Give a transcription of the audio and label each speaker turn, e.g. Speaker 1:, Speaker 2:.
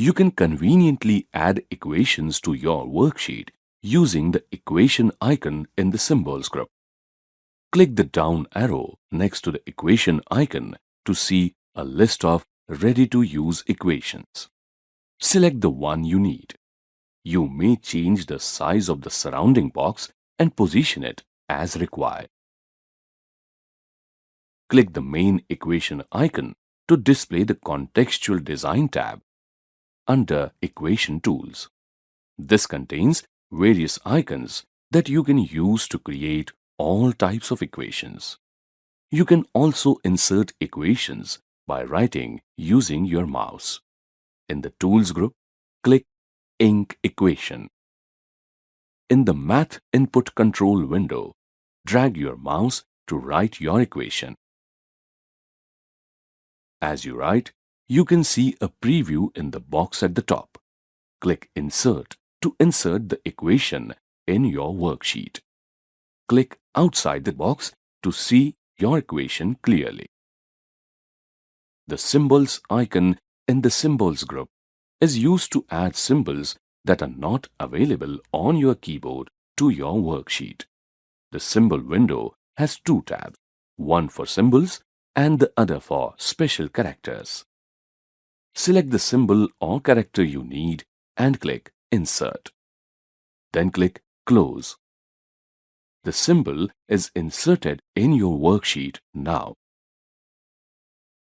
Speaker 1: You can conveniently add equations to your worksheet using the equation icon in the symbols group. Click the down arrow next to the equation icon to see a list of ready-to-use equations. Select the one you need. You may change the size of the surrounding box and position it as required. Click the main equation icon to display the Contextual Design tab under Equation Tools. This contains various icons that you can use to create all types of equations. You can also insert equations by writing using your mouse. In the Tools group, click Ink Equation. In the Math Input Control window, drag your mouse to write your equation. As you write, you can see a preview in the box at the top. Click Insert to insert the equation in your worksheet. Click outside the box to see your equation clearly. The Symbols icon in the Symbols group is used to add symbols that are not available on your keyboard to your worksheet. The Symbol window has two tabs, one for symbols and the other for special characters. Select the symbol or character you need and click Insert. Then click Close. The symbol is inserted in your worksheet now.